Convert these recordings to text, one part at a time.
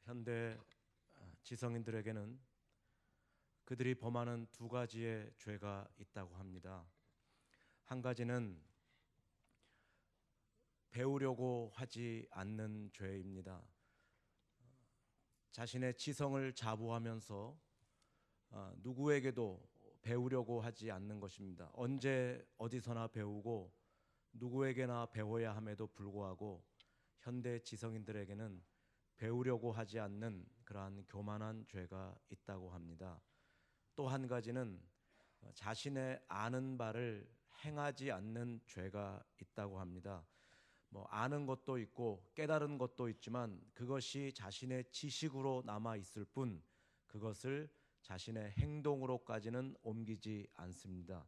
현대 지성인들에게는 그들이 범하는 두 가지의 죄가 있다고 합니다. 한 가지는 배우려고 하지 않는 죄입니다. 자신의 지성을 자부하면서 누구에게도 배우려고 하지 않는 것입니다. 언제 어디서나 배우고 누구에게나 배워야 함에도 불구하고 현대 지성인들에게는 배우려고 하지 않는 그러한 교만한 죄가 있다고 합니다. 또 한 가지는 자신의 아는 바를 행하지 않는 죄가 있다고 합니다. 아는 것도 있고 깨달은 것도 있지만 그것이 자신의 지식으로 남아 있을 뿐 그것을 자신의 행동으로까지는 옮기지 않습니다.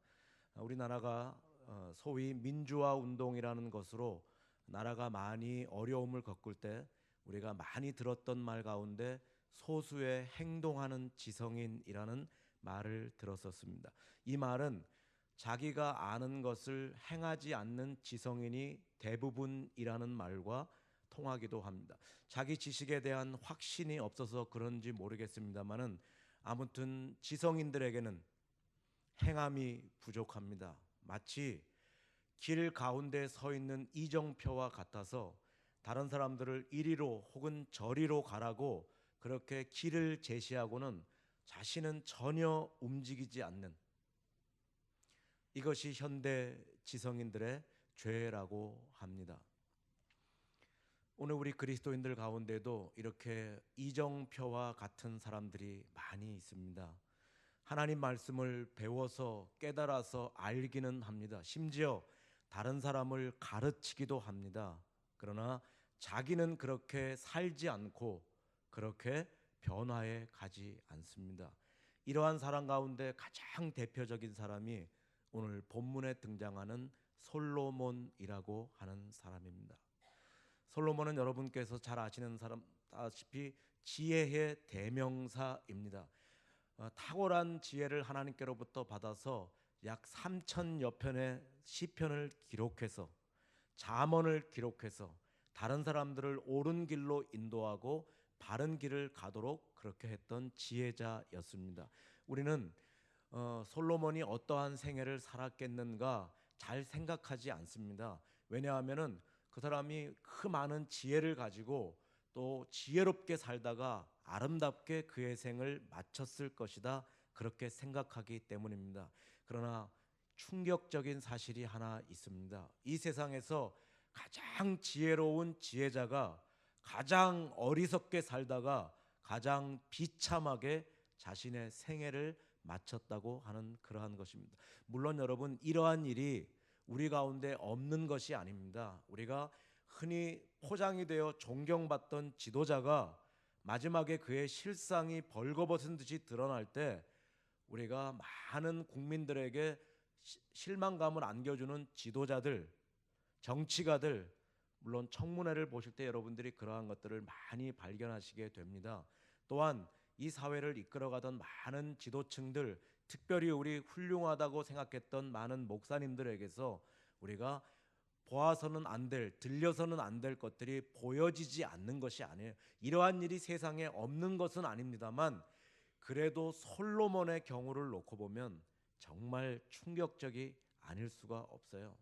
우리나라가 소위 민주화 운동이라는 것으로 나라가 많이 어려움을 겪을 때 우리가 많이 들었던 말 가운데 소수의 행동하는 지성인이라는 말을 들었었습니다. 이 말은 자기가 아는 것을 행하지 않는 지성인이 대부분이라는 말과 통하기도 합니다. 자기 지식에 대한 확신이 없어서 그런지 모르겠습니다만은 아무튼 지성인들에게는 행함이 부족합니다. 마치 길 가운데 서 있는 이정표와 같아서 다른 사람들을 이리로 혹은 저리로 가라고 그렇게 길을 제시하고는 자신은 전혀 움직이지 않는, 이것이 현대 지성인들의 죄라고 합니다. 오늘 우리 그리스도인들 가운데도 이렇게 이정표와 같은 사람들이 많이 있습니다. 하나님 말씀을 배워서 깨달아서 알기는 합니다. 심지어 다른 사람을 가르치기도 합니다. 그러나 자기는 그렇게 살지 않고 그렇게 변화해 가지 않습니다. 이러한 사람 가운데 가장 대표적인 사람이 오늘 본문에 등장하는 솔로몬이라고 하는 사람입니다. 솔로몬은 여러분께서 잘 아시는 사람 다시피 지혜의 대명사입니다. 탁월한 지혜를 하나님께로부터 받아서 약 3,000여 편의 시편을 기록해서 잠언을 기록해서 다른 사람들을 옳은 길로 인도하고 바른 길을 가도록 그렇게 했던 지혜자였습니다. 우리는 솔로몬이 어떠한 생애를 살았겠는가 잘 생각하지 않습니다. 왜냐하면은 그 사람이 그 많은 지혜를 가지고 또 지혜롭게 살다가 아름답게 그의 생을 마쳤을 것이다 그렇게 생각하기 때문입니다. 그러나 충격적인 사실이 하나 있습니다. 이 세상에서 가장 지혜로운 지혜자가 가장 어리석게 살다가 가장 비참하게 자신의 생애를 마쳤다고 하는 그러한 것입니다. 물론 여러분 이러한 일이 우리 가운데 없는 것이 아닙니다. 우리가 흔히 포장이 되어 존경받던 지도자가 마지막에 그의 실상이 벌거벗은 듯이 드러날 때 우리가 많은 국민들에게 실망감을 안겨주는 지도자들, 정치가들, 물론 청문회를 보실 때 여러분들이 그러한 것들을 많이 발견하시게 됩니다. 또한 이 사회를 이끌어가던 많은 지도층들, 특별히 우리 훌륭하다고 생각했던 많은 목사님들에게서 우리가 보아서는 안 될, 들려서는 안 될 것들이 보여지지 않는 것이 아니에요. 이러한 일이 세상에 없는 것은 아닙니다만 그래도 솔로몬의 경우를 놓고 보면 정말 충격적이 아닐 수가 없어요.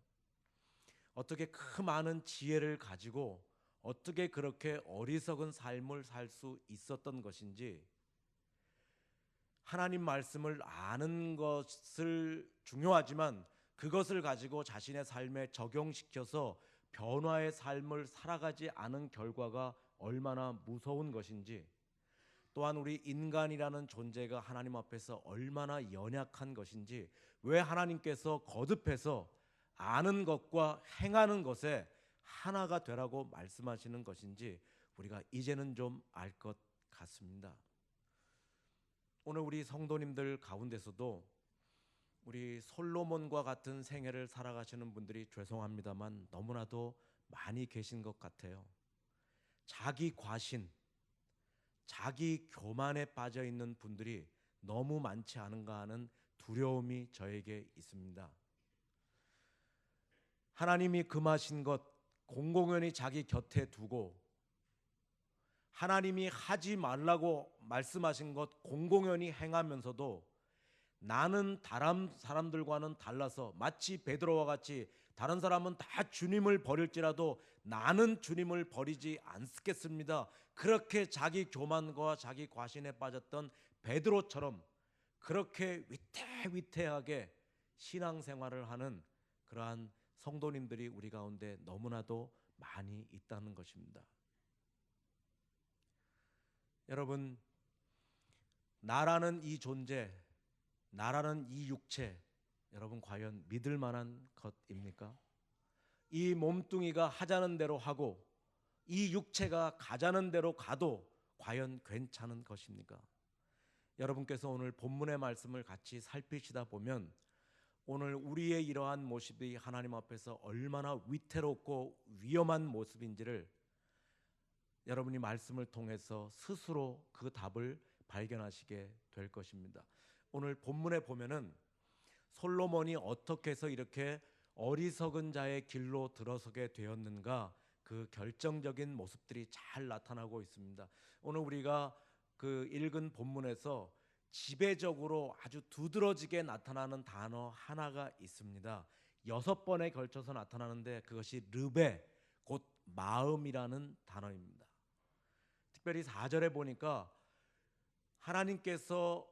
어떻게 그 많은 지혜를 가지고 어떻게 그렇게 어리석은 삶을 살 수 있었던 것인지, 하나님 말씀을 아는 것을 중요하지만 그것을 가지고 자신의 삶에 적용시켜서 변화의 삶을 살아가지 않은 결과가 얼마나 무서운 것인지, 또한 우리 인간이라는 존재가 하나님 앞에서 얼마나 연약한 것인지, 왜 하나님께서 거듭해서 아는 것과 행하는 것에 하나가 되라고 말씀하시는 것인지 우리가 이제는 좀 알 것 같습니다. 오늘 우리 성도님들 가운데서도 우리 솔로몬과 같은 생애를 살아가시는 분들이 죄송합니다만 너무나도 많이 계신 것 같아요. 자기 과신, 자기 교만에 빠져 있는 분들이 너무 많지 않은가 하는 두려움이 저에게 있습니다. 하나님이 금하신 것 공공연히 자기 곁에 두고 하나님이 하지 말라고 말씀하신 것 공공연히 행하면서도 나는 다른 사람들과는 달라서 마치 베드로와 같이 다른 사람은 다 주님을 버릴지라도 나는 주님을 버리지 않겠습니다. 그렇게 자기 교만과 자기 과신에 빠졌던 베드로처럼 그렇게 위태위태하게 신앙생활을 하는 그러한 성도님들이 우리 가운데 너무나도 많이 있다는 것입니다. 여러분, 나라는 이 존재, 나라는 이 육체, 여러분 과연 믿을 만한 것입니까? 이 몸뚱이가 하자는 대로 하고 이 육체가 가자는 대로 가도 과연 괜찮은 것입니까? 여러분께서 오늘 본문의 말씀을 같이 살피시다 보면 오늘 우리의 이러한 모습이 하나님 앞에서 얼마나 위태롭고 위험한 모습인지를 여러분이 말씀을 통해서 스스로 그 답을 발견하시게 될 것입니다. 오늘 본문에 보면은 솔로몬이 어떻게 해서 이렇게 어리석은 자의 길로 들어서게 되었는가, 그 결정적인 모습들이 잘 나타나고 있습니다. 오늘 우리가 그 읽은 본문에서 지배적으로 아주 두드러지게 나타나는 단어 하나가 있습니다. 6번에 걸쳐서 나타나는데 그것이 르베, 곧 마음이라는 단어입니다. 특별히 4절에 보니까 하나님께서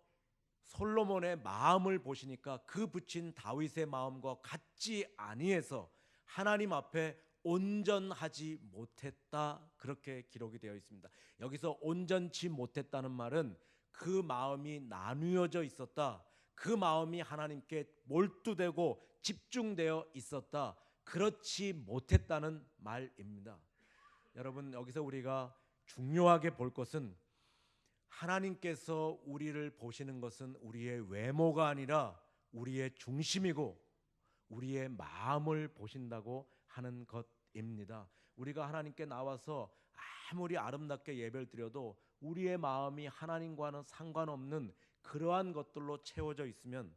솔로몬의 마음을 보시니까 그 붙인 다윗의 마음과 같지 아니해서 하나님 앞에 온전하지 못했다, 그렇게 기록이 되어 있습니다. 여기서 온전치 못했다는 말은 그 마음이 나뉘어져 있었다, 그 마음이 하나님께 몰두되고 집중되어 있었다, 그렇지 못했다는 말입니다. 여러분, 여기서 우리가 중요하게 볼 것은 하나님께서 우리를 보시는 것은 우리의 외모가 아니라 우리의 중심이고 우리의 마음을 보신다고 하는 것입니다. 우리가 하나님께 나와서 아무리 아름답게 예배를 드려도 우리의 마음이 하나님과는 상관없는 그러한 것들로 채워져 있으면,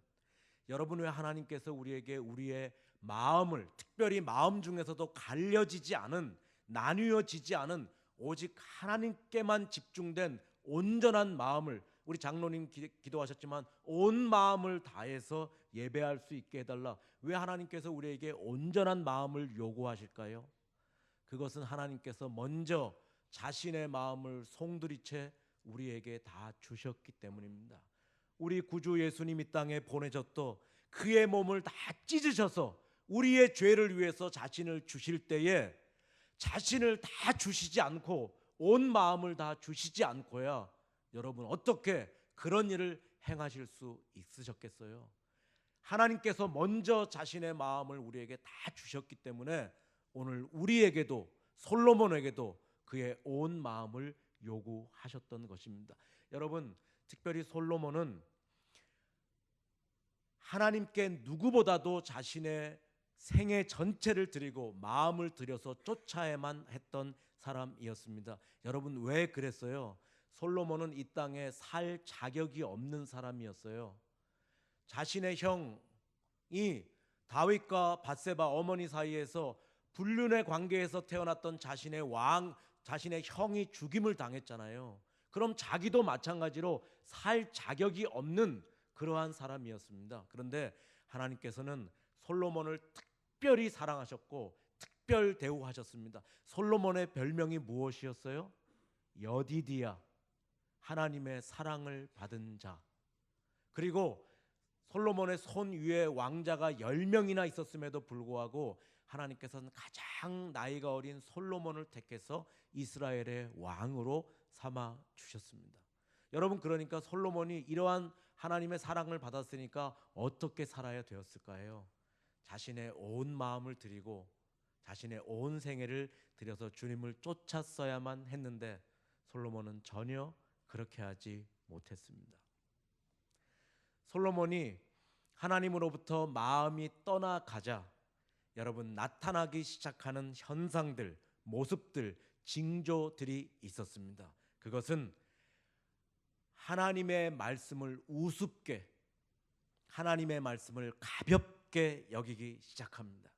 여러분 왜 하나님께서 우리에게 우리의 마음을, 특별히 마음 중에서도 갈려지지 않은, 나뉘어지지 않은 오직 하나님께만 집중된 온전한 마음을, 우리 장로님 기도하셨지만 온 마음을 다해서 예배할 수 있게 해달라, 왜 하나님께서 우리에게 온전한 마음을 요구하실까요? 그것은 하나님께서 먼저 자신의 마음을 송두리째 우리에게 다 주셨기 때문입니다. 우리 구주 예수님 이 땅에 보내졌도 그의 몸을 다 찢으셔서 우리의 죄를 위해서 자신을 주실 때에 자신을 다 주시지 않고 온 마음을 다 주시지 않고야 여러분 어떻게 그런 일을 행하실 수 있으셨겠어요? 하나님께서 먼저 자신의 마음을 우리에게 다 주셨기 때문에 오늘 우리에게도, 솔로몬에게도 그의 온 마음을 요구하셨던 것입니다. 여러분, 특별히 솔로몬은 하나님께 누구보다도 자신의 생애 전체를 드리고 마음을 들여서 쫓아야만 했던 사람이었습니다. 여러분 왜 그랬어요? 솔로몬은 이 땅에 살 자격이 없는 사람이었어요. 자신의 형이 다윗과 밧세바 어머니 사이에서 불륜의 관계에서 태어났던 자신의 형이 죽임을 당했잖아요. 그럼 자기도 마찬가지로 살 자격이 없는 그러한 사람이었습니다. 그런데 하나님께서는 솔로몬을 특별히 사랑하셨고 특별 대우하셨습니다. 솔로몬의 별명이 무엇이었어요? 여디디야, 하나님의 사랑을 받은 자. 그리고 솔로몬의 손 위에 왕자가 10명이나 있었음에도 불구하고 하나님께서는 가장 나이가 어린 솔로몬을 택해서 이스라엘의 왕으로 삼아 주셨습니다. 여러분, 그러니까 솔로몬이 이러한 하나님의 사랑을 받았으니까 어떻게 살아야 되었을까요? 자신의 온 마음을 드리고 자신의 온 생애를 들여서 주님을 쫓았어야만 했는데 솔로몬은 전혀 그렇게 하지 못했습니다. 솔로몬이 하나님으로부터 마음이 떠나가자 여러분 나타나기 시작하는 현상들, 모습들, 징조들이 있었습니다. 그것은 하나님의 말씀을 우습게, 하나님의 말씀을 가볍게 여기기 시작합니다.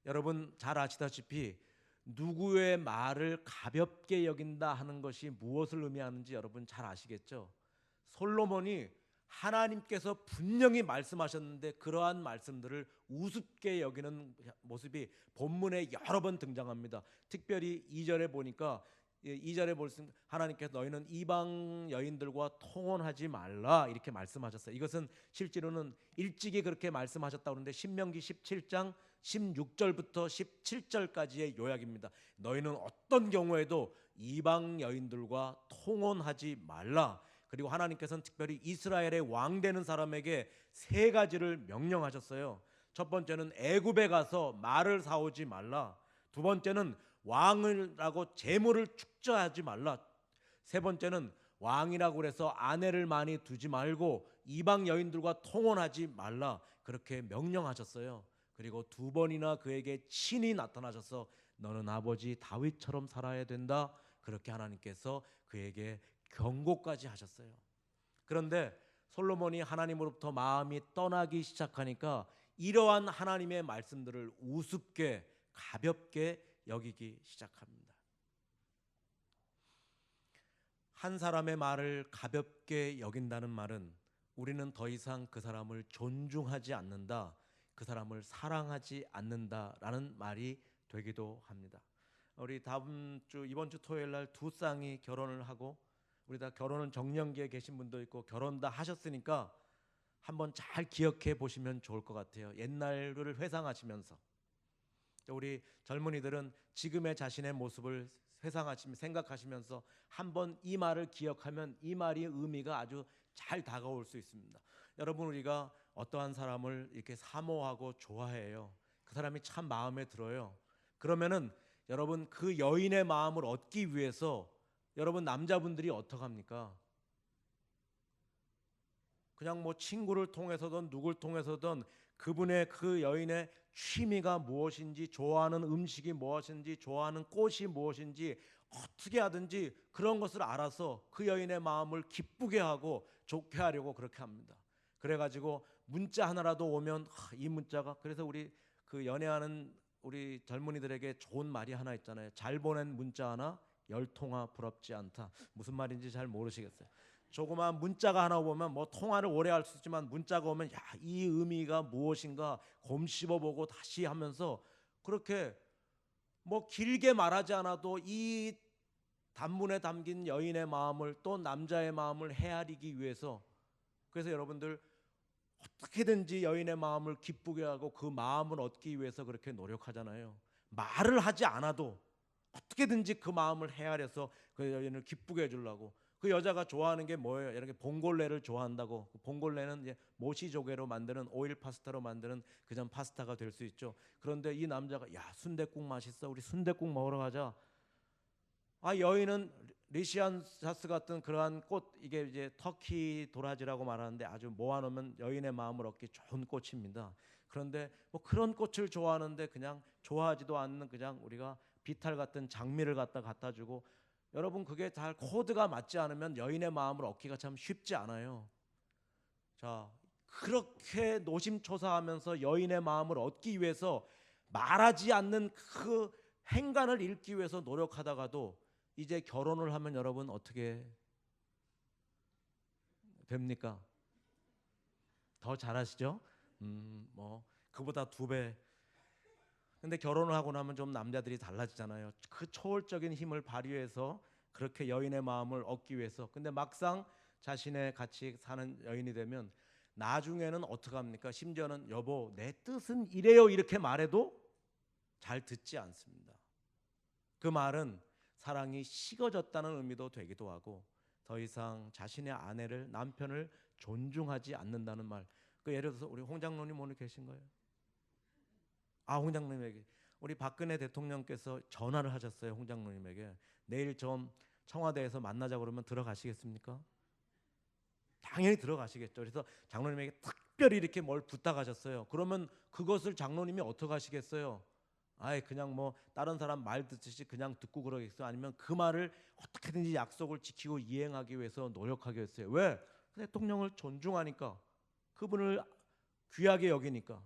여러분 잘 아시다시피 누구의 말을 가볍게 여긴다 하는 것이 무엇을 의미하는지 여러분 잘 아시겠죠? 솔로몬이 하나님께서 분명히 말씀하셨는데 그러한 말씀들을 우습게 여기는 모습이 본문에 여러 번 등장합니다. 특별히 2절에 보니까 2절에 볼수 하나님께서 너희는 이방 여인들과 통혼하지 말라 이렇게 말씀하셨어요. 이것은 실제로는 일찍이 그렇게 말씀하셨다고 하는데 신명기 17장 16절부터 17절까지의 요약입니다. 너희는 어떤 경우에도 이방 여인들과 통혼하지 말라. 그리고 하나님께서는 특별히 이스라엘의 왕 되는 사람에게 세 가지를 명령하셨어요. 첫 번째는 애굽에 가서 말을 사오지 말라. 두 번째는 왕이라고 재물을 축저하지 말라. 세 번째는 왕이라고 그래서 아내를 많이 두지 말고 이방 여인들과 통혼하지 말라. 그렇게 명령하셨어요. 그리고 두 번이나 그에게 친히 나타나셔서 너는 아버지 다윗처럼 살아야 된다. 그렇게 하나님께서 그에게 경고까지 하셨어요. 그런데 솔로몬이 하나님으로부터 마음이 떠나기 시작하니까 이러한 하나님의 말씀들을 우습게 가볍게 여기기 시작합니다. 한 사람의 말을 가볍게 여긴다는 말은 우리는 더 이상 그 사람을 존중하지 않는다, 그 사람을 사랑하지 않는다라는 말이 되기도 합니다. 우리 다음 주 이번 주 토요일 날 두 쌍이 결혼을 하고 우리 다 결혼은 정년기에 계신 분도 있고 결혼 다 하셨으니까 한번 잘 기억해 보시면 좋을 것 같아요. 옛날을 회상하시면서 우리 젊은이들은 지금의 자신의 모습을 회상하시면 생각하시면서 한번 이 말을 기억하면 이 말이 의미가 아주 잘 다가올 수 있습니다. 여러분 우리가 어떠한 사람을 이렇게 사모하고 좋아해요. 그 사람이 참 마음에 들어요. 그러면은 여러분 그 여인의 마음을 얻기 위해서 여러분 남자분들이 어떡합니까? 그냥 뭐 친구를 통해서든 누굴 통해서든 그분의 그 여인의 취미가 무엇인지 좋아하는 음식이 무엇인지 좋아하는 꽃이 무엇인지 어떻게 하든지 그런 것을 알아서 그 여인의 마음을 기쁘게 하고 좋게 하려고 그렇게 합니다. 그래가지고 문자 하나라도 오면 이 문자가 그래서 우리 그 연애하는 우리 젊은이들에게 좋은 말이 하나 있잖아요. 잘 보낸 문자 하나 열 통화 부럽지 않다. 무슨 말인지 잘 모르시겠어요. 조그마한 문자가 하나 오면 뭐 통화를 오래 할 수 있지만 문자가 오면 야, 이 의미가 무엇인가 곰씹어보고 다시 하면서 그렇게 뭐 길게 말하지 않아도 이 단문에 담긴 여인의 마음을 또 남자의 마음을 헤아리기 위해서 그래서 여러분들 어떻게든지 여인의 마음을 기쁘게 하고 그 마음을 얻기 위해서 그렇게 노력하잖아요. 말을 하지 않아도 어떻게든지 그 마음을 헤아려서 그 여인을 기쁘게 해주려고. 그 여자가 좋아하는 게 뭐예요? 이렇게 봉골레를 좋아한다고. 봉골레는 이제 모시조개로 만드는 오일 파스타로 만드는 그전 파스타가 될 수 있죠. 그런데 이 남자가 야 순댓국 맛있어, 우리 순댓국 먹으러 가자. 아 여인은 리시안사스 같은 그러한 꽃 이게 이제 터키 도라지라고 말하는데 아주 모아놓으면 여인의 마음을 얻기 좋은 꽃입니다. 그런데 뭐 그런 꽃을 좋아하는데 그냥 좋아하지도 않는 그냥 우리가 비탈 같은 장미를 갖다 주고 여러분 그게 잘 코드가 맞지 않으면 여인의 마음을 얻기가 참 쉽지 않아요. 자 그렇게 노심초사하면서 여인의 마음을 얻기 위해서 말하지 않는 그 행간을 잃기 위해서 노력하다가도 이제 결혼을 하면 여러분 어떻게 됩니까? 더 잘하시죠? 뭐 그보다 두 배. 근데 결혼을 하고 나면 좀 남자들이 달라지잖아요. 그 초월적인 힘을 발휘해서 그렇게 여인의 마음을 얻기 위해서. 근데 막상 자신의 같이 사는 여인이 되면 나중에는 어떻게 합니까? 심지어는 여보 내 뜻은 이래요 이렇게 말해도 잘 듣지 않습니다. 그 말은 사랑이 식어졌다는 의미도 되기도 하고 더 이상 자신의 아내를 남편을 존중하지 않는다는 말. 그 예를 들어서 우리 홍 장로님 오늘 계신 거예요? 아, 홍 장로님에게 우리 박근혜 대통령께서 전화를 하셨어요. 홍 장로님에게 내일 좀 청와대에서 만나자 그러면 들어가시겠습니까? 당연히 들어가시겠죠. 그래서 장로님에게 특별히 이렇게 뭘 부탁하셨어요. 그러면 그것을 장로님이 어떻게 하시겠어요? 아예 그냥 뭐 다른 사람 말 듣듯이 그냥 듣고 그러겠어요? 아니면 그 말을 어떻게든지 약속을 지키고 이행하기 위해서 노력하겠어요? 왜? 대통령을 존중하니까 그분을 귀하게 여기니까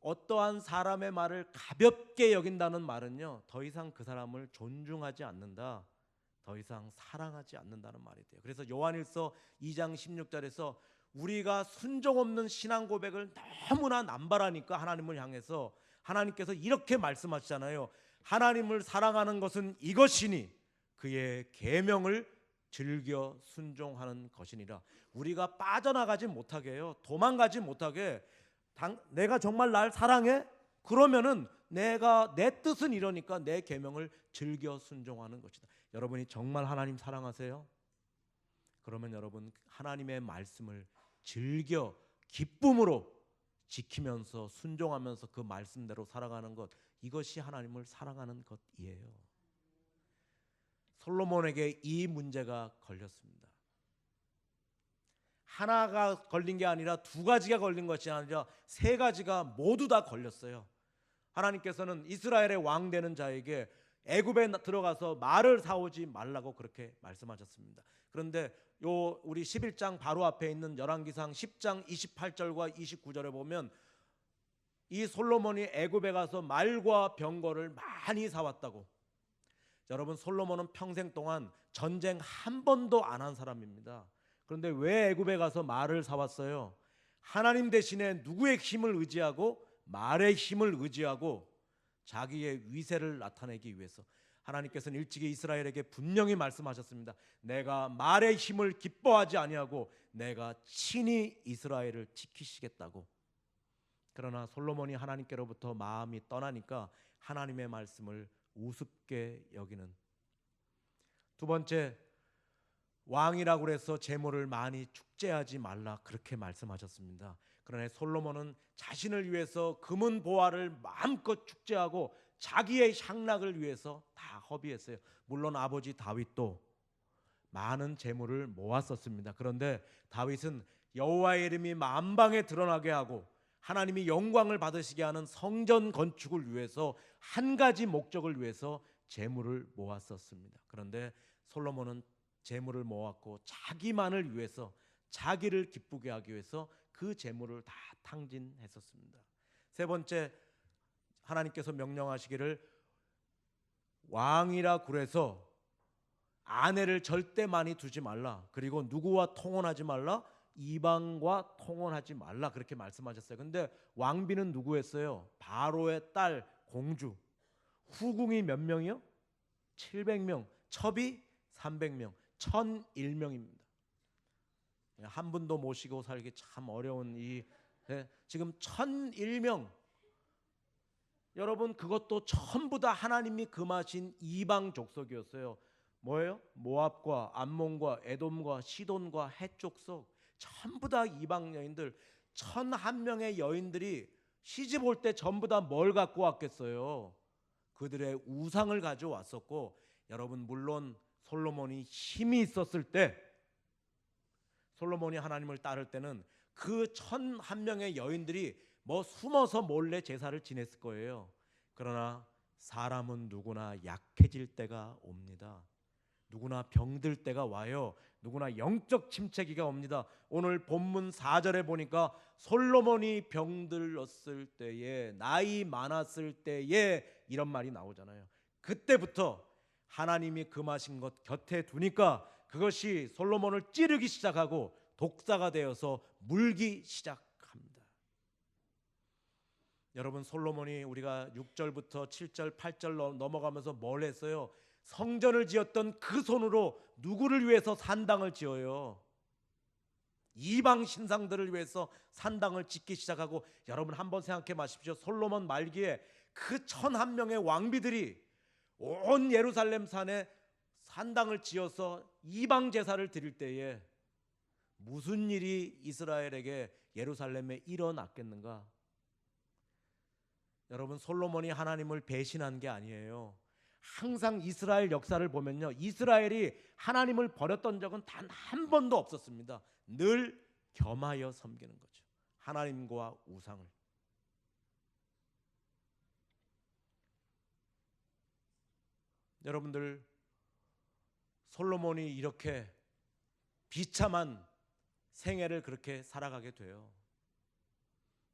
어떠한 사람의 말을 가볍게 여긴다는 말은요, 더 이상 그 사람을 존중하지 않는다, 더 이상 사랑하지 않는다는 말이 돼요. 그래서 요한일서 2장 16절에서 우리가 순종 없는 신앙 고백을 너무나 남발하니까 하나님을 향해서 하나님께서 이렇게 말씀하시잖아요. 하나님을 사랑하는 것은 이것이니 그의 계명을 즐겨 순종하는 것이니라. 우리가 빠져나가지 못하게 해요. 도망가지 못하게. 내가 정말 날 사랑해? 그러면은 내가 내 뜻은 이러니까 내 계명을 즐겨 순종하는 것이다. 여러분이 정말 하나님 사랑하세요? 그러면 여러분 하나님의 말씀을 즐겨 기쁨으로 지키면서 순종하면서 그 말씀대로 살아가는 것, 이것이 하나님을 사랑하는 것이에요. 솔로몬에게 이 문제가 걸렸습니다. 하나가 걸린 게 아니라 두 가지가 걸린 것이 아니라 세 가지가 모두 다 걸렸어요. 하나님께서는 이스라엘의 왕 되는 자에게 애굽에 들어가서 말을 사오지 말라고 그렇게 말씀하셨습니다. 그런데 우리 11장 바로 앞에 있는 열왕기상 10장 28절과 29절에 보면 이 솔로몬이 애굽에 가서 말과 병거를 많이 사왔다고. 여러분, 솔로몬은 평생 동안 전쟁 한 번도 안 한 사람입니다. 그런데 왜 애굽에 가서 말을 사왔어요? 하나님 대신에 누구의 힘을 의지하고? 말의 힘을 의지하고 자기의 위세를 나타내기 위해서. 하나님께서는 일찍이 이스라엘에게 분명히 말씀하셨습니다. 내가 말의 힘을 기뻐하지 아니하고 내가 친히 이스라엘을 지키시겠다고. 그러나 솔로몬이 하나님께로부터 마음이 떠나니까 하나님의 말씀을 우습게 여기는. 두 번째, 왕이라고 해서 재물을 많이 축제하지 말라 그렇게 말씀하셨습니다. 그러나 솔로몬은 자신을 위해서 금은 보화를 마음껏 축제하고 자기의 향락을 위해서 다 허비했어요. 물론 아버지 다윗도 많은 재물을 모았었습니다. 그런데 다윗은 여호와의 이름이 만방에 드러나게 하고 하나님이 영광을 받으시게 하는 성전 건축을 위해서 한 가지 목적을 위해서 재물을 모았었습니다. 그런데 솔로몬은 재물을 모았고 자기만을 위해서, 자기를 기쁘게 하기 위해서 그 재물을 다 탕진했었습니다. 세 번째, 하나님께서 명령하시기를 왕이라 그래서 아내를 절대 많이 두지 말라, 그리고 누구와 통혼하지 말라, 이방과 통혼하지 말라 그렇게 말씀하셨어요. 근데 왕비는 누구였어요? 바로의 딸 공주. 후궁이 몇 명이요? 700명, 첩이 300명, 1001명입니다. 한 분도 모시고 살기 참 어려운 지금 1001명. 여러분, 그것도 전부 다 하나님이 금하신 이방 족속이었어요. 뭐예요? 모압과 암몬과 에돔과 시돈과 헷 족속, 전부 다 이방 여인들. 1001명의 여인들이 시집 올 때 전부 다 뭘 갖고 왔겠어요? 그들의 우상을 가져왔었고, 여러분, 물론 솔로몬이 힘이 있었을 때, 솔로몬이 하나님을 따를 때는 그 1001명의 여인들이 숨어서 몰래 제사를 지냈을 거예요. 그러나 사람은 누구나 약해질 때가 옵니다. 누구나 병들 때가 와요. 누구나 영적 침체기가 옵니다. 오늘 본문 4절에 보니까 솔로몬이 병들었을 때에, 나이 많았을 때에 이런 말이 나오잖아요. 그때부터 하나님이 금하신 것 곁에 두니까 그것이 솔로몬을 찌르기 시작하고 독사가 되어서 물기 시작합니다. 여러분, 솔로몬이 우리가 6절부터 7절 8절 넘어가면서 뭘 했어요? 성전을 지었던 그 손으로 누구를 위해서 산당을 지어요? 이방 신상들을 위해서 산당을 짓기 시작하고, 여러분 한번 생각해 마십시오. 솔로몬 말기에 그 1001명의 왕비들이 온 예루살렘 산에 산당을 지어서 이방 제사를 드릴 때에 무슨 일이 이스라엘에게 예루살렘에 일어났겠는가? 여러분, 솔로몬이 하나님을 배신한 게 아니에요. 항상 이스라엘 역사를 보면요, 이스라엘이 하나님을 버렸던 적은 단 한 번도 없었습니다. 늘 겸하여 섬기는 거죠, 하나님과 우상을. 여러분들, 솔로몬이 이렇게 비참한 생애를 그렇게 살아가게 돼요.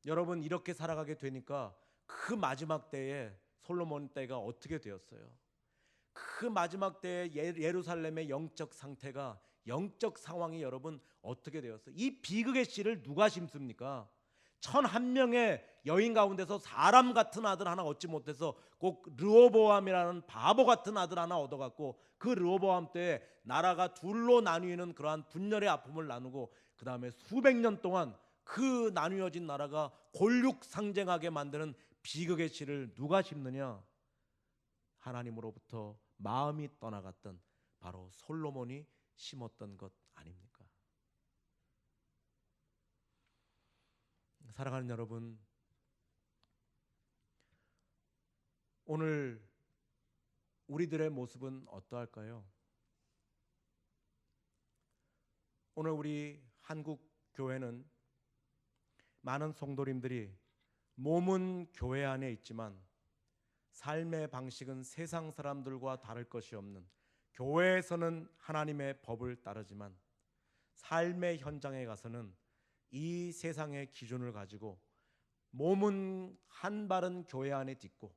여러분 이렇게 살아가게 되니까 그 마지막 때에 솔로몬 때가 어떻게 되었어요? 그 마지막 때에 예루살렘의 영적 상태가 영적 상황이 여러분 어떻게 되었어요? 이 비극의 씨를 누가 심습니까? 1,001명의 여인 가운데서 사람 같은 아들 하나 얻지 못해서 꼭 르호보암이라는 바보 같은 아들 하나 얻어갖고 그 르호보암 때 나라가 둘로 나뉘는 그러한 분열의 아픔을 나누고 그 다음에 수백 년 동안 그 나뉘어진 나라가 골육상쟁하게 만드는 비극의 씨를 누가 심느냐? 하나님으로부터 마음이 떠나갔던 바로 솔로몬이 심었던 것 아닙니까? 사랑하는 여러분, 오늘 우리들의 모습은 어떠할까요? 오늘 우리 한국 교회는 많은 성도님들이 몸은 교회 안에 있지만 삶의 방식은 세상 사람들과 다를 것이 없는, 교회에서는 하나님의 법을 따르지만 삶의 현장에 가서는 이 세상의 기준을 가지고 몸은 한 발은 교회 안에 딛고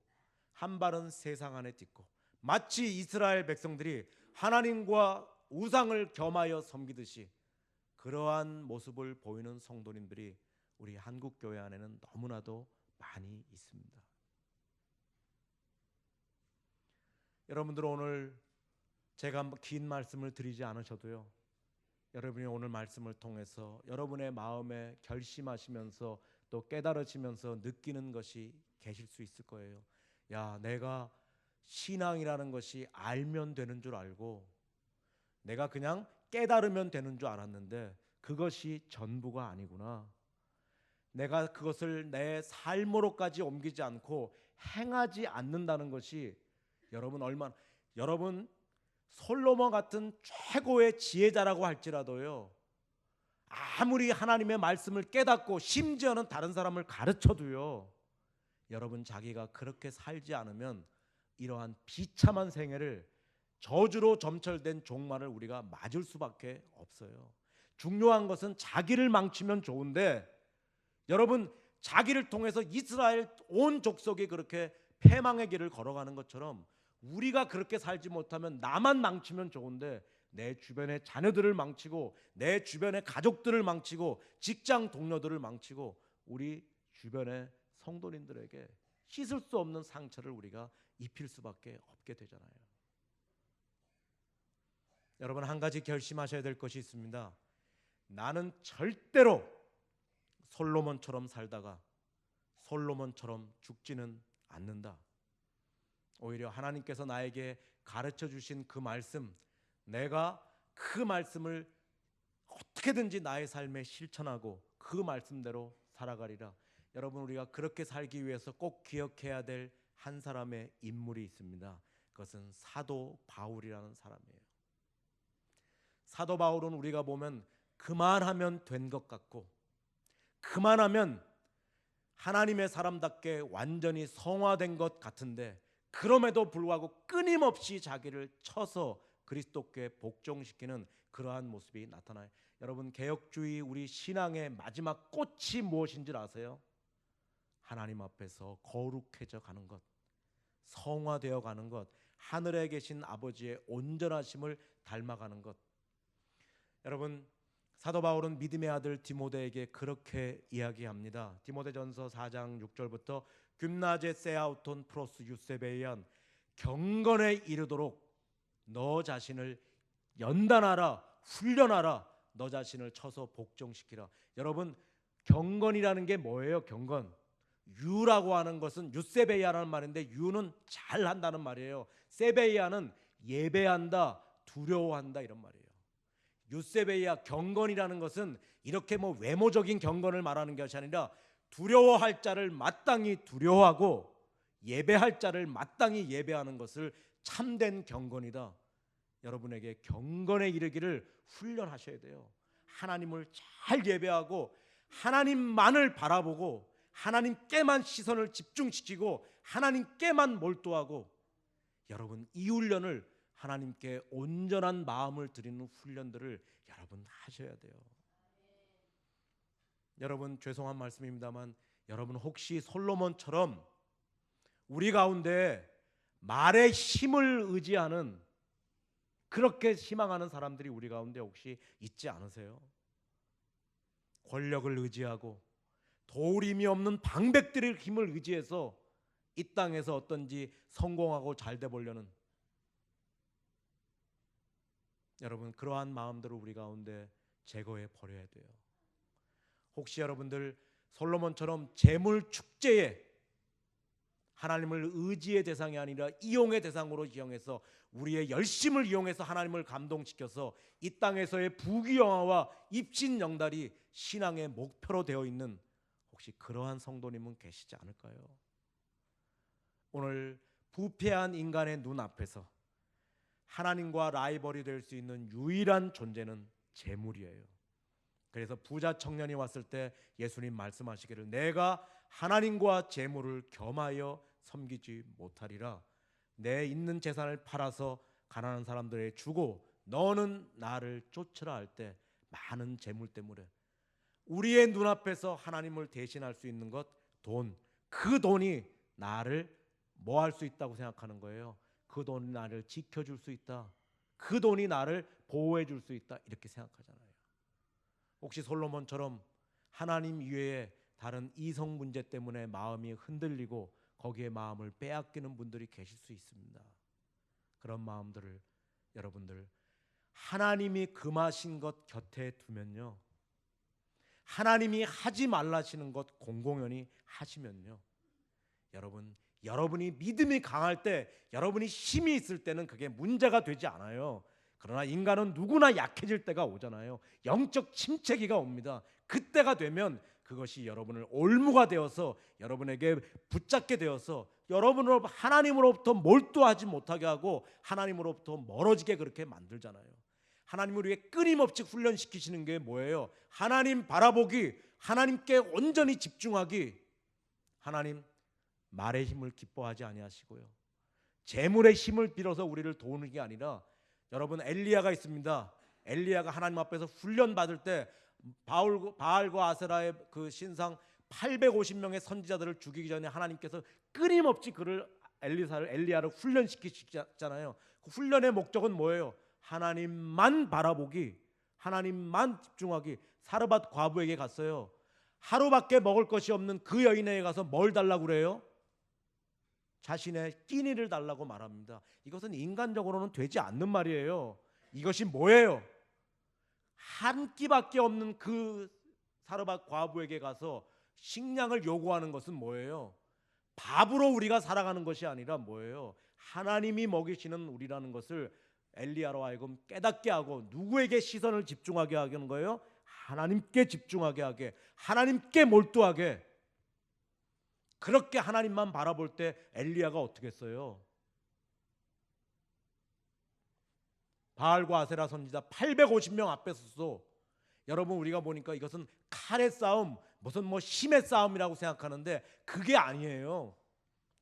한 발은 세상 안에 딛고, 마치 이스라엘 백성들이 하나님과 우상을 겸하여 섬기듯이 그러한 모습을 보이는 성도님들이 우리 한국 교회 안에는 너무나도 많이 있습니다. 여러분들 오늘 제가 긴 말씀을 드리지 않으셔도요, 여러분이 오늘 말씀을 통해서 여러분의 마음에 결심하시면서 또 깨달으시면서 느끼는 것이 계실 수 있을 거예요. 야, 내가 신앙이라는 것이 알면 되는 줄 알고 내가 그냥 깨달으면 되는 줄 알았는데 그것이 전부가 아니구나. 내가 그것을 내 삶으로까지 옮기지 않고 행하지 않는다는 것이 여러분 솔로몬 같은 최고의 지혜자라고 할지라도요, 아무리 하나님의 말씀을 깨닫고 심지어는 다른 사람을 가르쳐도요, 여러분 자기가 그렇게 살지 않으면 이러한 비참한 생애를, 저주로 점철된 종말을 우리가 맞을 수밖에 없어요. 중요한 것은 자기를 망치면 좋은데, 여러분 자기를 통해서 이스라엘 온 족속이 그렇게 패망의 길을 걸어가는 것처럼 우리가 그렇게 살지 못하면 나만 망치면 좋은데 내 주변의 자녀들을 망치고 내 주변의 가족들을 망치고 직장 동료들을 망치고 우리 주변의 성도님들에게 씻을 수 없는 상처를 우리가 입힐 수밖에 없게 되잖아요. 여러분 한 가지 결심하셔야 될 것이 있습니다. 나는 절대로 솔로몬처럼 살다가 솔로몬처럼 죽지는 않는다. 오히려 하나님께서 나에게 가르쳐 주신 그 말씀, 내가 그 말씀을 어떻게든지 나의 삶에 실천하고 그 말씀대로 살아가리라. 여러분 우리가 그렇게 살기 위해서 꼭 기억해야 될 한 사람의 인물이 있습니다. 그것은 사도 바울이라는 사람이에요. 사도 바울은 우리가 보면 그만하면 된 것 같고 그만하면 하나님의 사람답게 완전히 성화된 것 같은데 그럼에도 불구하고 끊임없이 자기를 쳐서 그리스도께 복종시키는 그러한 모습이 나타나요. 여러분 개혁주의 우리 신앙의 마지막 꽃이 무엇인 줄 아세요? 하나님 앞에서 거룩해져 가는 것, 성화되어 가는 것, 하늘에 계신 아버지의 온전하심을 닮아가는 것. 여러분 사도 바울은 믿음의 아들 디모데에게 그렇게 이야기합니다. 디모데전서 4장 6절부터 그나제 세아우톤 프로스 유세베이안, 경건에 이르도록 너 자신을 연단하라, 훈련하라, 너 자신을 쳐서 복종시키라. 여러분 경건이라는 게 뭐예요? 경건, 유라고 하는 것은 유세베이아라는 말인데 유는 잘한다는 말이에요. 세베이아는 예배한다, 두려워한다 이런 말이에요. 유세베이아 경건이라는 것은 이렇게 뭐 외모적인 경건을 말하는 것이 아니라 두려워할 자를 마땅히 두려워하고 예배할 자를 마땅히 예배하는 것을 참된 경건이다. 여러분에게 경건에 이르기를 훈련하셔야 돼요. 하나님을 잘 예배하고 하나님만을 바라보고 하나님께만 시선을 집중시키고 하나님께만 몰두하고, 여러분 이 훈련을 하나님께 온전한 마음을 드리는 훈련들을 여러분 하셔야 돼요. 여러분 죄송한 말씀입니다만 여러분 혹시 솔로몬처럼 우리 가운데 말의 힘을 의지하는, 그렇게 희망하는 사람들이 우리 가운데 혹시 있지 않으세요? 권력을 의지하고 도림이 없는 방백들의 힘을 의지해서 이 땅에서 어떤지 성공하고 잘 돼 보려는, 여러분 그러한 마음들을 우리 가운데 제거해 버려야 돼요. 혹시 여러분들 솔로몬처럼 재물 축제에 하나님을 의지의 대상이 아니라 이용의 대상으로 이용해서 우리의 열심을 이용해서 하나님을 감동시켜서 이 땅에서의 부귀영화와 입신영달이 신앙의 목표로 되어 있는 혹시 그러한 성도님은 계시지 않을까요? 오늘 부패한 인간의 눈앞에서 하나님과 라이벌이 될 수 있는 유일한 존재는 재물이에요. 그래서 부자 청년이 왔을 때 예수님 말씀하시기를 내가 하나님과 재물을 겸하여 섬기지 못하리라. 내 있는 재산을 팔아서 가난한 사람들에게 주고 너는 나를 쫓으라 할 때 많은 재물 때문에 우리의 눈앞에서 하나님을 대신할 수 있는 것, 돈, 그 돈이 나를 뭐 할 수 있다고 생각하는 거예요? 그 돈이 나를 지켜줄 수 있다, 그 돈이 나를 보호해 줄 수 있다, 이렇게 생각하잖아요. 혹시 솔로몬처럼 하나님 이외에 다른 이성 문제 때문에 마음이 흔들리고 거기에 마음을 빼앗기는 분들이 계실 수 있습니다. 그런 마음들을 여러분들 하나님이 금하신 것 곁에 두면요, 하나님이 하지 말라시는 것 공공연히 하시면요, 여러분이 믿음이 강할 때, 여러분이 힘이 있을 때는 그게 문제가 되지 않아요. 그러나 인간은 누구나 약해질 때가 오잖아요. 영적 침체기가 옵니다. 그때가 되면 그것이 여러분을 올무가 되어서 여러분에게 붙잡게 되어서 여러분을 하나님으로부터 몰두하지 못하게 하고 하나님으로부터 멀어지게 그렇게 만들잖아요. 하나님을 위해 끊임없이 훈련시키시는 게 뭐예요? 하나님 바라보기, 하나님께 온전히 집중하기. 하나님 말의 힘을 기뻐하지 아니하시고요, 재물의 힘을 빌어서 우리를 도우는 게 아니라, 여러분 엘리야가 있습니다. 엘리야가 하나님 앞에서 훈련 받을 때 바알과 아세라의 그 신상 850명의 선지자들을 죽이기 전에 하나님께서 끊임없이 엘리야를 훈련시키셨잖아요. 그 훈련의 목적은 뭐예요? 하나님만 바라보기, 하나님만 집중하기. 사르밧 과부에게 갔어요. 하루밖에 먹을 것이 없는 그 여인에게 가서 뭘 달라고 그래요? 자신의 끼니를 달라고 말합니다. 이것은 인간적으로는 되지 않는 말이에요. 이것이 뭐예요? 한 끼밖에 없는 그 사르밧 과부에게 가서 식량을 요구하는 것은 뭐예요? 밥으로 우리가 살아가는 것이 아니라 뭐예요? 하나님이 먹이시는 우리라는 것을 엘리야로 하여금 깨닫게 하고 누구에게 시선을 집중하게 하는 거예요? 하나님께 집중하게 하게, 하나님께 몰두하게. 그렇게 하나님만 바라볼 때 엘리야가 어떻게 했어요? 바알과 아세라 선지자 850명 앞에 서서, 여러분 우리가 보니까 이것은 칼의 싸움, 무슨 힘의 싸움이라고 생각하는데 그게 아니에요.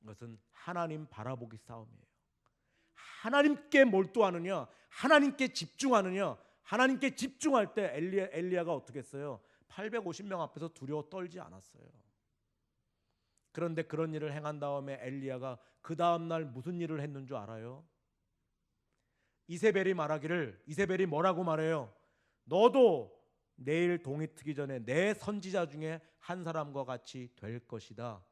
이것은 하나님 바라보기 싸움이에요. 하나님께 몰두하느냐, 하나님께 집중하느냐. 하나님께 집중할 때 엘리야가 어떻게 했어요? 850명 앞에서 두려워 떨지 않았어요. 그런데 그런 일을 행한 다음에 엘리야가 그 다음 날 무슨 일을 했는 줄 알아요? 이세벨이 뭐라고 말해요? 너도 내일 동이 트기 전에 내 선지자 중에 한 사람과 같이 될 것이다.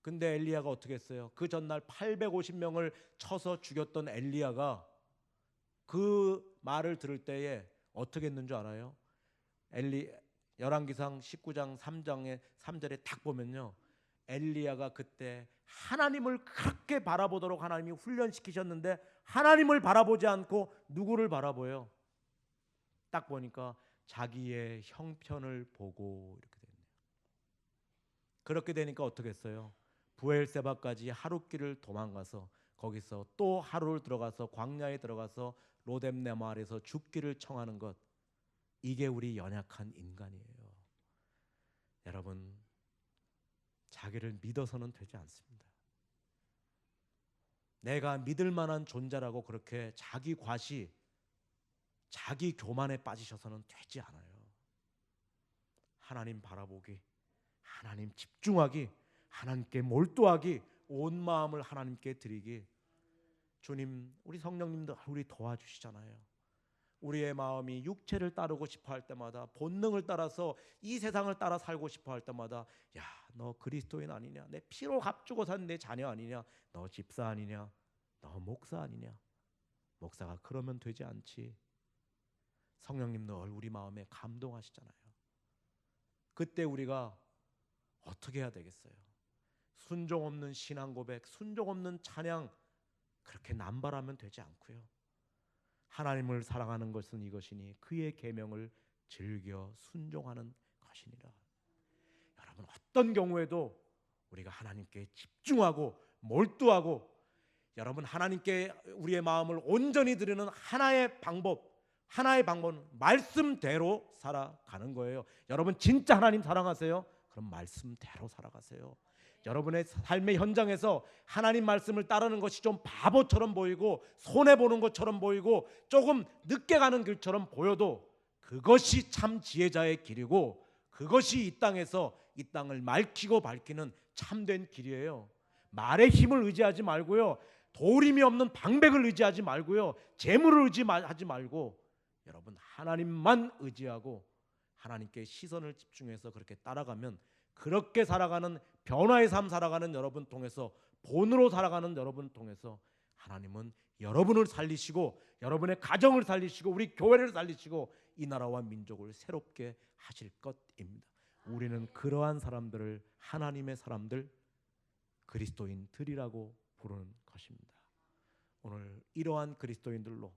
근데 엘리야가 어떻게 했어요? 그 전날 850명을 쳐서 죽였던 엘리야가 그 말을 들을 때에 어떻게 했는 줄 알아요? 열왕기상 19장 3장의 3절에 딱 보면요, 엘리야가 그때 하나님을 그렇게 바라보도록 하나님이 훈련시키셨는데 하나님을 바라보지 않고 누구를 바라보요? 딱 보니까 자기의 형편을 보고 이렇게 됐네요. 그렇게 되니까 어떻게 했어요? 부엘세바까지 하룻길을 도망가서 거기서 또 하루를 들어가서 광야에 들어가서 로뎀네모 아래서 죽기를 청하는 것, 이게 우리 연약한 인간이에요. 여러분, 자기를 믿어서는 되지 않습니다. 내가 믿을 만한 존재라고 그렇게 자기 과시, 자기 교만에 빠지셔서는 되지 않아요. 하나님 바라보기, 하나님 집중하기, 하나님께 몰두하기, 온 마음을 하나님께 드리기. 주님, 우리 성령님도 우리 도와주시잖아요. 우리의 마음이 육체를 따르고 싶어 할 때마다, 본능을 따라서 이 세상을 따라 살고 싶어 할 때마다, 야, 너 그리스도인 아니냐, 내 피로 값주고 산 내 자녀 아니냐, 너 집사 아니냐, 너 목사 아니냐. 목사가 그러면 되지 않지. 성령님 늘 우리 마음에 감동하시잖아요. 그때 우리가 어떻게 해야 되겠어요? 순종 없는 신앙 고백, 순종 없는 찬양 그렇게 남발하면 되지 않고요. 하나님을 사랑하는 것은 이것이니 그의 계명을 즐겨 순종하는 것이니라. 여러분, 어떤 경우에도 우리가 하나님께 집중하고 몰두하고, 여러분, 하나님께 우리의 마음을 온전히 드리는 하나의 방법은 말씀대로 살아가는 거예요. 여러분 진짜 하나님 사랑하세요? 그럼 말씀대로 살아가세요. 여러분의 삶의 현장에서 하나님 말씀을 따르는 것이 좀 바보처럼 보이고 손해보는 것처럼 보이고 조금 늦게 가는 길처럼 보여도 그것이 참 지혜자의 길이고, 그것이 이 땅에서 이 땅을 맑히고 밝히는 참된 길이에요. 말의 힘을 의지하지 말고요, 도림이 없는 방백을 의지하지 말고요, 재물을 의지하지 말고, 여러분 하나님만 의지하고 하나님께 시선을 집중해서 그렇게 따라가면, 그렇게 살아가는 변화의 삶 살아가는 여러분 통해서, 본으로 살아가는 여러분 통해서 하나님은 여러분을 살리시고 여러분의 가정을 살리시고 우리 교회를 살리시고 이 나라와 민족을 새롭게 하실 것입니다. 우리는 그러한 사람들을 하나님의 사람들, 그리스도인들이라고 부르는 것입니다. 오늘 이러한 그리스도인들로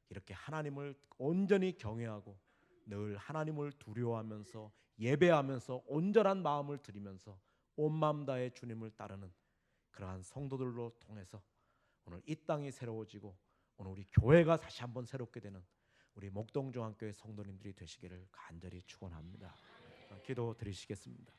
이렇게 하나님을 온전히 경외하고 늘 하나님을 두려워하면서 예배하면서 온전한 마음을 드리면서 온 마음 다해 주님을 따르는 그러한 성도들로 통해서 오늘 이 땅이 새로워지고 오늘 우리 교회가 다시 한번 새롭게 되는 우리 목동중앙교회 성도님들이 되시기를 간절히 축원합니다. 기도 드리시겠습니다.